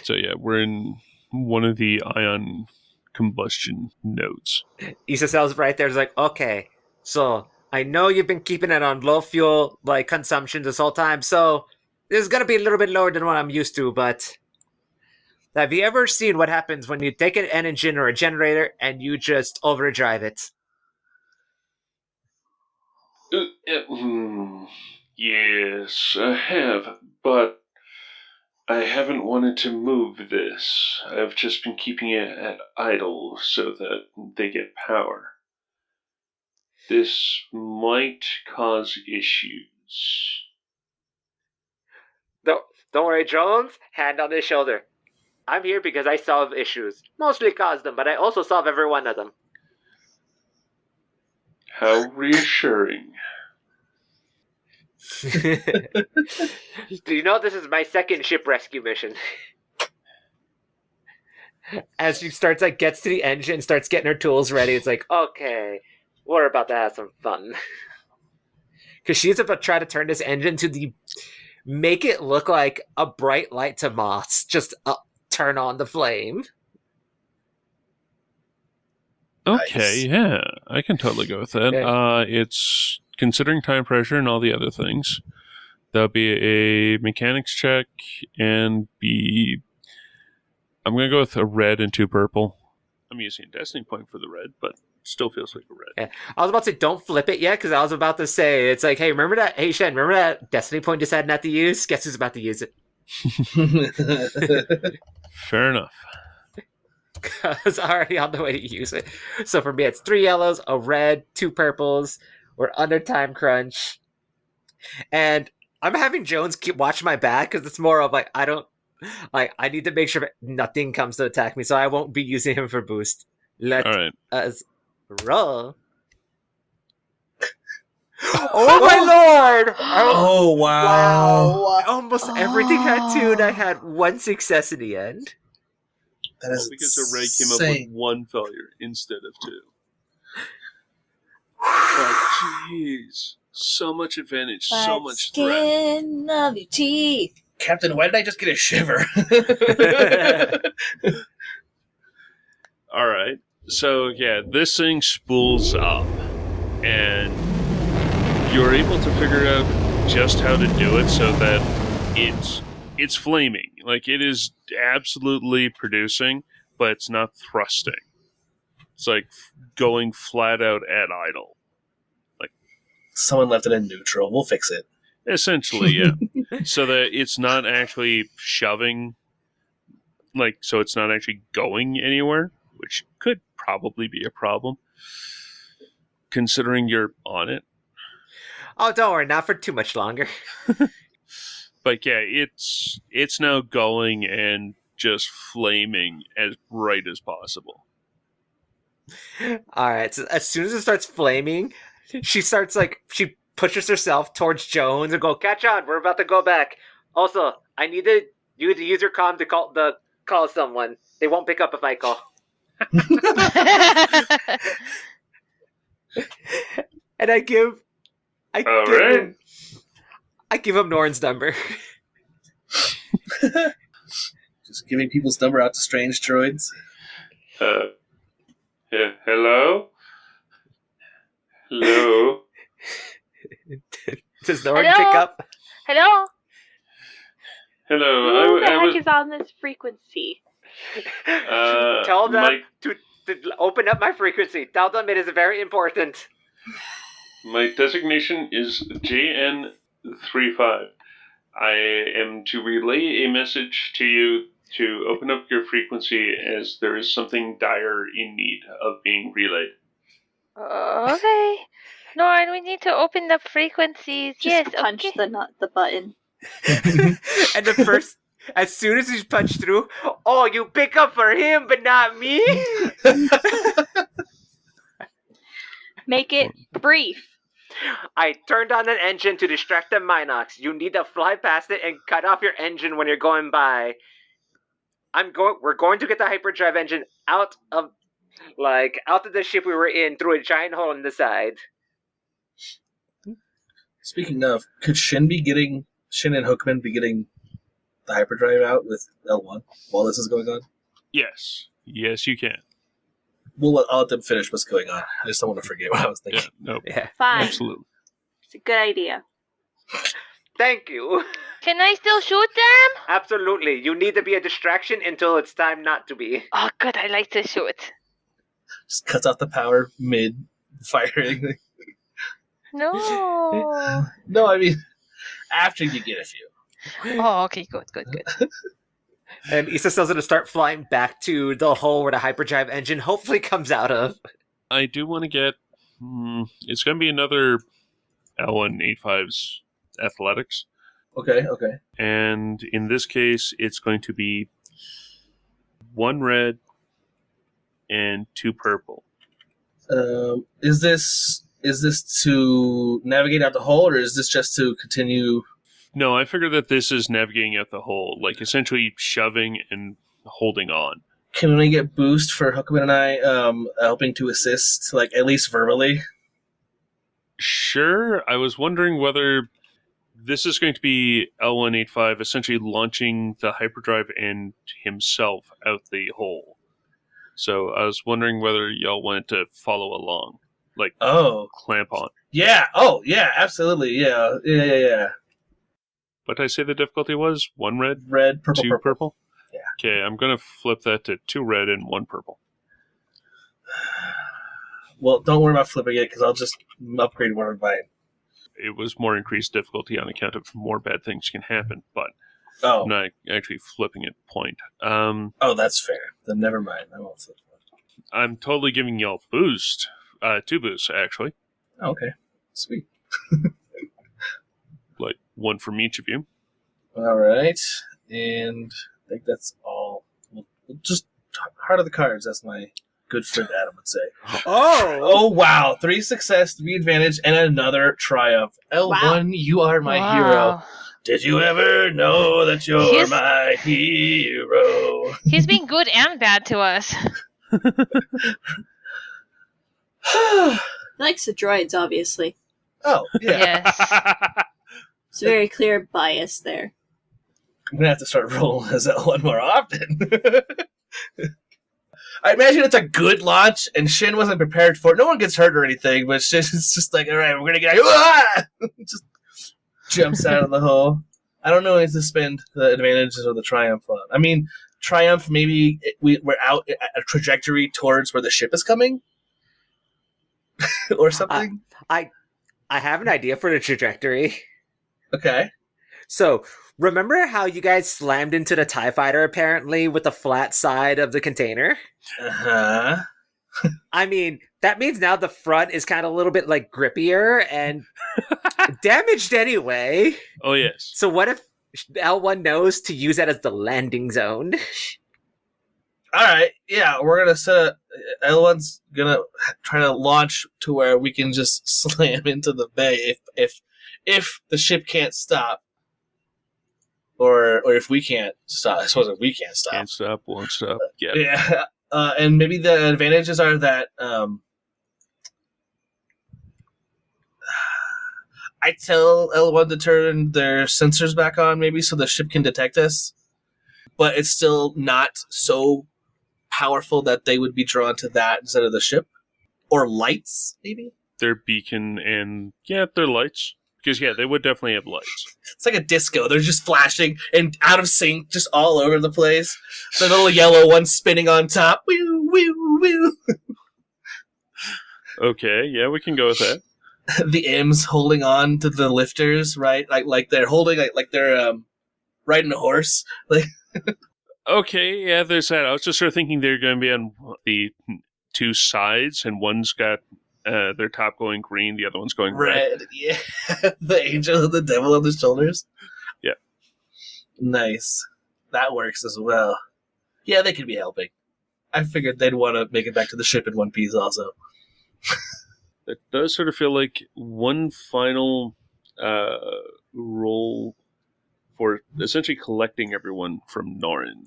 So yeah, we're in one of the ion combustion nodes. Isacel's right there. It's like, okay, so I know you've been keeping it on low fuel like consumption this whole time, so this is gonna be a little bit lower than what I'm used to, but have you ever seen what happens when you take an engine or a generator and you just overdrive it? Yes, I have, but I haven't wanted to move this. I've just been keeping it at idle so that they get power. This might cause issues. Don't worry, Jones. Hand on his shoulder. I'm here because I solve issues. Mostly cause them, but I also solve every one of them. How reassuring. Do you know this is my second ship rescue mission? As she starts, like, gets to the engine, starts getting her tools ready, it's like, okay, we're about to have some fun. Because she's about to try to turn this engine to make it look like a bright light to moths. Just turn on the flame. Okay, Nice. yeah, I can totally go with that. Yeah. It's considering time pressure and all the other things. That'll be a mechanics check and I'm going to go with a red and 2 purple. I'm using a destiny point for the red, but still feels like a red. Yeah. I was about to say, don't flip it yet, because I was about to say, it's like, hey, remember that? Hey, Shen, remember that destiny point decided not to use? Guess who's about to use it? Fair enough. I was already on the way to use it. So for me, it's 3 yellows, a red, 2 purples. We're under time crunch. And I'm having Jones keep watching my back, because it's more of like, I need to make sure nothing comes to attack me, so I won't be using him for boost. Let All right. us roll. Oh my lord! Oh, wow. Almost everything had 2, and I had 1 success in the end. That is Because the red came up insane. with 1 failure instead of 2. Oh, jeez. So much advantage, so much threat. Skin of your teeth. Captain, why did I just get a shiver? Alright, so yeah, this thing spools up, and you're able to figure out just how to do it so that it's flaming. Like, it is absolutely producing, but it's not thrusting. It's like going flat out at idle. Someone left it in neutral. We'll fix it. Essentially, yeah. So that it's not actually shoving, like, so it's not actually going anywhere, which could probably be a problem, considering you're on it. Oh, don't worry, not for too much longer. But yeah, it's now going and just flaming as bright as possible. Alright, so as soon as it starts flaming, she starts, like, she pushes herself towards Jones and go, catch on, we're about to go back. Also, I need you to use your comm to call someone. They won't pick up if I call. And I give him Norn's number. Just giving people's number out to strange droids. Yeah, hello? Hello? Does Norn Hello? pick up? Hello? Hello, Who the heck is on this frequency? Tell them Mike, to open up my frequency. Tell them it is very important. my designation is JN35. I am to relay a message to you to open up your frequency as there is something dire in need of being relayed. Okay. Lauren, we need to open the frequencies. Just yes, punch okay. the button. And the first, as soon as you punch through, oh, you pick up for him, but not me. Make it brief. I turned on an engine to distract the Minox. You need to fly past it and cut off your engine when you're going by. We're going to get the hyperdrive engine out of the ship we were in through a giant hole in the side. Speaking of, could Shin and Hookman be getting the hyperdrive out with L1 while this is going on? Yes. Yes, you can. I'll let them finish what's going on. I just don't want to forget what I was thinking. Yeah, no, Yeah. Fine. absolutely. It's a good idea. Thank you. Can I still shoot them? Absolutely. You need to be a distraction until it's time not to be. Oh, good. I like to shoot. Just cuts off the power mid firing. No. No, I mean, after you get a few. Oh, okay. Good. And Issa tells her to start flying back to the hole where the hyperdrive engine hopefully comes out of. I do want to get... it's going to be another L185's athletics. Okay. And in this case, it's going to be 1 red and 2 purple. Is this to navigate out the hole, or is this just to continue? No, I figure that this is navigating out the hole, like essentially shoving and holding on. Can we get boost for Hookman and I helping to assist, like at least verbally? Sure, I was wondering whether this is going to be L185 essentially launching the hyperdrive and himself out the hole. So I was wondering whether y'all wanted to follow along, like clamp on. Yeah. Oh, yeah. Absolutely. Yeah. What did I say the difficulty was? 1 red, Red, purple, 2 purple? Yeah. Okay, I'm going to flip that to 2 red and 1 purple. Well, don't worry about flipping it, because I'll just upgrade one of mine. It was more increased difficulty on account of more bad things can happen, but Oh. I'm not actually flipping it point. Oh, that's fair. Then never mind. I won't flip one. I'm totally giving y'all boost. 2 boosts, actually. Oh, okay. Sweet. Like 1 from each of you. All right. And I think that's all. We'll just heart of the cards. That's my good friend Adam would say. Oh, wow. 3 success, 3 advantage, and another triumph. L1, you are my hero. Did you ever know that you're my hero? He's being good and bad to us. He likes the droids, obviously. Oh, yeah. Yes. It's a very clear bias there. I'm going to have to start rolling as L1 more often. I imagine it's a good launch, and Shin wasn't prepared for it. No one gets hurt or anything, but Shin's just like, all right, we're going to get out. Just jumps out of the hole. I don't know if to spend the advantages of the Triumph on. I mean, Triumph, maybe we're out at a trajectory towards where the ship is coming? Or something? I have an idea for the trajectory. Okay. So, remember how you guys slammed into the TIE Fighter, apparently, with the flat side of the container? Uh-huh. I mean, that means now the front is kind of a little bit, like, grippier and damaged anyway. Oh, yes. So what if L1 knows to use that as the landing zone? All right, yeah, we're gonna set a. L1's gonna try to launch to where we can just slam into the bay if the ship can't stop, or if we can't stop. I suppose if we can't stop. Can't stop, won't stop. Yeah. Yeah, and maybe the advantages are that I tell L1 to turn their sensors back on, maybe so the ship can detect us, but it's still not so powerful that they would be drawn to that instead of the ship. Or lights, maybe? Their beacon and, their lights. Because, they would definitely have lights. It's like a disco. They're just flashing and out of sync, just all over the place. The little yellow one spinning on top. Woo, woo, woo. Okay, yeah, we can go with that. The M's holding on to the lifters, right? Like they're holding, like they're riding a horse. Like. Okay, yeah, there's that. I was just sort of thinking they're going to be on the 2 sides, and one's got their top going green, the other one's going red. Red, yeah. The angel and the devil on the shoulders. Yeah. Nice. That works as well. Yeah, they could be helping. I figured they'd want to make it back to the ship in one piece also. It does sort of feel like one final role for essentially collecting everyone from Norin.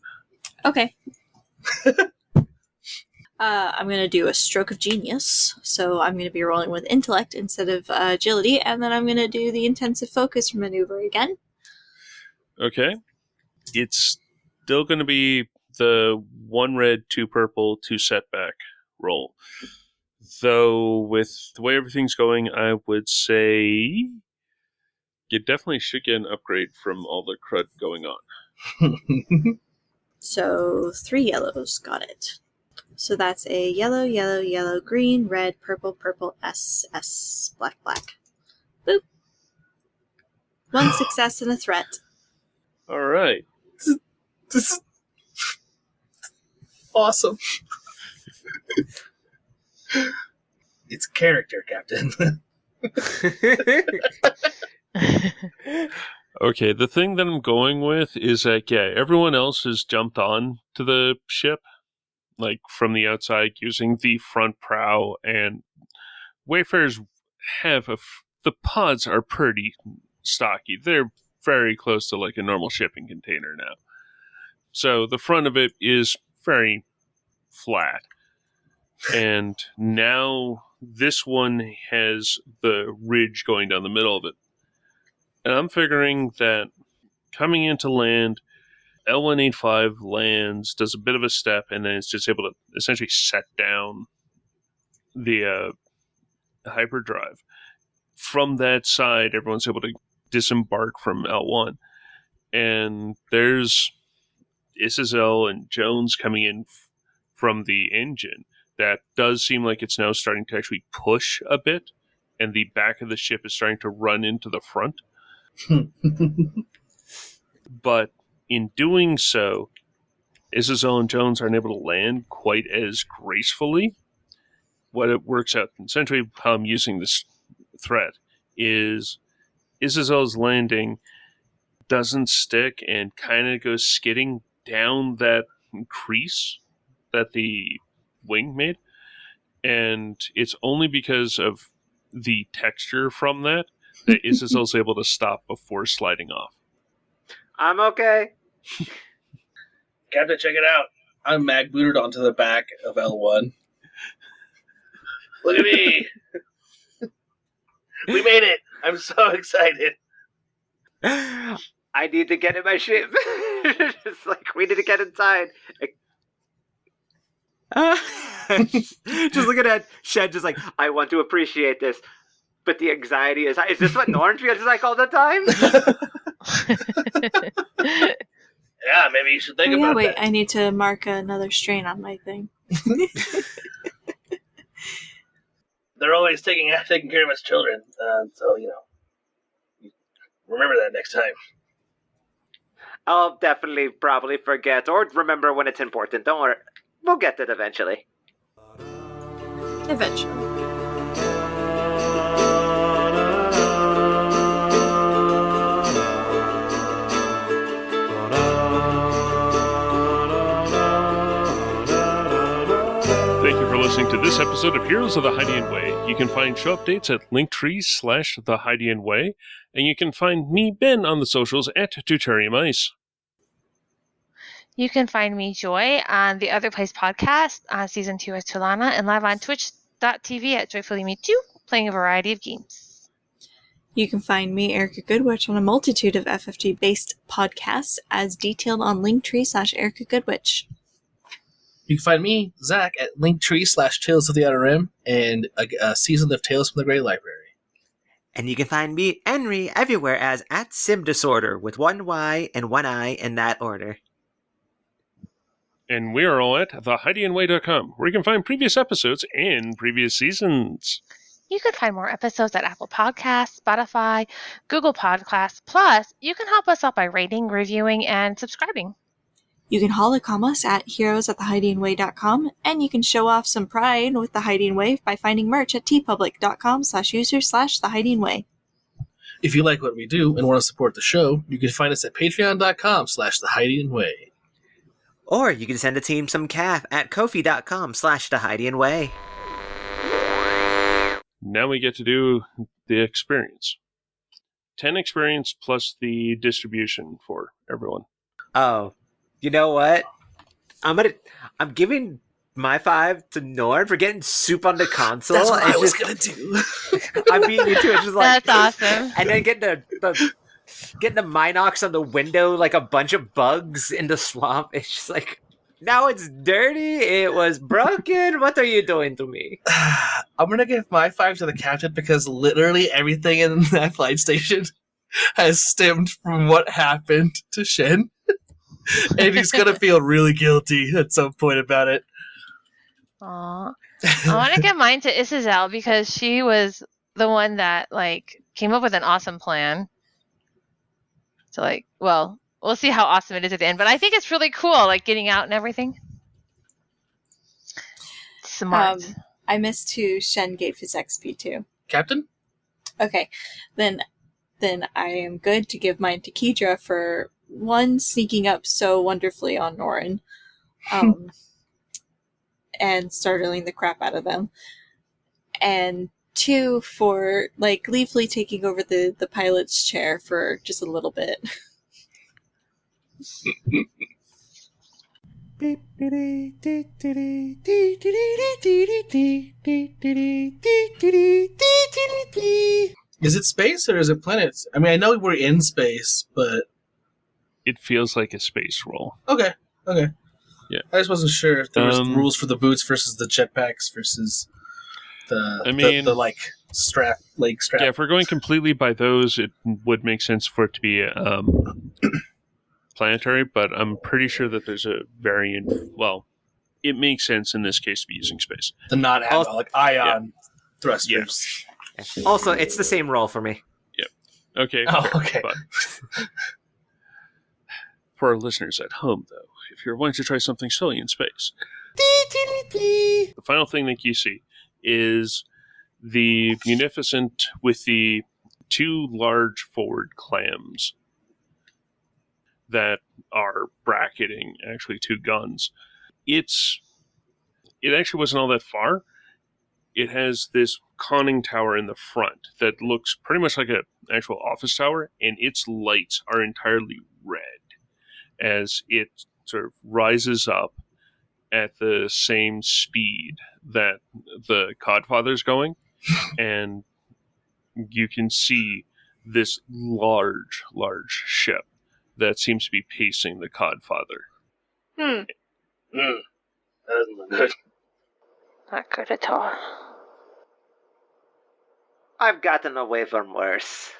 Okay. I'm going to do a stroke of genius. So I'm going to be rolling with intellect instead of agility, and then I'm going to do the intensive focus maneuver again. Okay. It's still going to be the 1 red, 2 purple, 2 setback roll. Though, with the way everything's going, I would say you definitely should get an upgrade from all the crud going on. So 3 yellows, got it. So that's a yellow, yellow, yellow, green, red, purple, purple, S, S, black, black. Boop. 1 success and a threat. All right. This is awesome. It's character, Captain. Okay, the thing that I'm going with is that, yeah, everyone else has jumped on to the ship, like, from the outside using the front prow, and Wayfarers have the pods are pretty stocky. They're very close to, like, a normal shipping container now. So the front of it is very flat. And now this one has the ridge going down the middle of it. And I'm figuring that coming into land, L185 lands, does a bit of a step, and then it's just able to essentially set down the hyperdrive. From that side, everyone's able to disembark from L1. And there's Isazel and Jones coming in from the engine. That does seem like it's now starting to actually push a bit, and the back of the ship is starting to run into the front. But in doing so, Isazel and Jones aren't able to land quite as gracefully. What it works out, essentially how I'm using this threat, is Isazel's landing doesn't stick and kind of goes skidding down that crease that the wing made. And it's only because of the texture from that Isazel's able to stop before sliding off. I'm okay. Captain, check it out. I'm mag booted onto the back of L1. Look at me. We made it. I'm so excited. I need to get in my ship. It's like, we need to get inside. Just looking at Shed, just like, I want to appreciate this, but the anxiety is high. Is this what Norn feels like all the time? Yeah, maybe you should think about that. I need to mark another strain on my thing. They're always taking care of us children, so, remember that next time. I'll definitely probably forget or remember when it's important. Don't worry. We'll get to it eventually. Eventually. Thank you for listening to this episode of Heroes of the Hydian Way. You can find show updates at linktree/The Hydian Way, and you can find me, Ben, on the socials at Deuterium Ice. You can find me, Joy, on the Other Place podcast on Season 2 as Tulana and live on twitch.tv at JoyfullyMe2, playing a variety of games. You can find me, Erica Goodwitch, on a multitude of FFG-based podcasts as detailed on Linktree/Erica Goodwitch. You can find me, Zach, at Linktree/Tales of the Outer Rim and a season of Tales from the Great Library. And you can find me, Henry, everywhere as at SimDisorder with 1 Y and 1 I in that order. And we are all at thehydianway.com, where you can find previous episodes and previous seasons. You can find more episodes at Apple Podcasts, Spotify, Google Podcasts. Plus, you can help us out by rating, reviewing, and subscribing. You can holocom us at heroes@thehidingway.com, and you can show off some pride with The Hiding Way by finding merch at tpublic.com/user/thehidingway. If you like what we do and want to support the show, you can find us at patreon.com/thehidingway. Or you can send a team some calf at kofi.com/thehidingway. Now we get to do the experience. 10 experience plus the distribution for everyone. Oh, you know what? I'm giving my 5 to Norn for getting soup on the console. That's what and I was just- going to do. I'm beating you to it. Just like, That's awesome. and then getting the Minox on the window like a bunch of bugs in the swamp. It's just like, now it's dirty. It was broken. What are you doing to me? I'm going to give my 5 to the captain because literally everything in that flight station has stemmed from what happened to Shen. And he's going to feel really guilty at some point about it. Aw. I want to give mine to Isazel because she was the one that came up with an awesome plan. So well, we'll see how awesome it is at the end. But I think it's really cool, getting out and everything. Smart. I missed who Shen gave his XP to. Captain? Okay, then I am good to give mine to Kedra for 1, sneaking up so wonderfully on Norin, and startling the crap out of them, and 2 for gleefully taking over the pilot's chair for just a little bit. Is it space or is it planets? I mean, I know we're in space, but... It feels like a space roll. Okay. Yeah. I just wasn't sure if there was rules for the boots versus the jetpacks versus the strap, leg strap. Yeah, if we're going completely by those, it would make sense for it to be planetary, but I'm pretty sure that there's a variant. Well, it makes sense in this case to be using space. The non-anabolic ion thrusters. Also, it's the same roll for me. Okay. Oh, fair, okay. But for our listeners at home, though, if you're wanting to try something silly in space, the final thing that you see is the Munificent with the 2 large forward clams that are bracketing actually 2 guns. It actually wasn't all that far. It has this conning tower in the front that looks pretty much like an actual office tower, and its lights are entirely red as it sort of rises up at the same speed that the Codfather's going, and you can see this large ship that seems to be pacing the Codfather. That doesn't look good. Not good at all. I've gotten away from worse.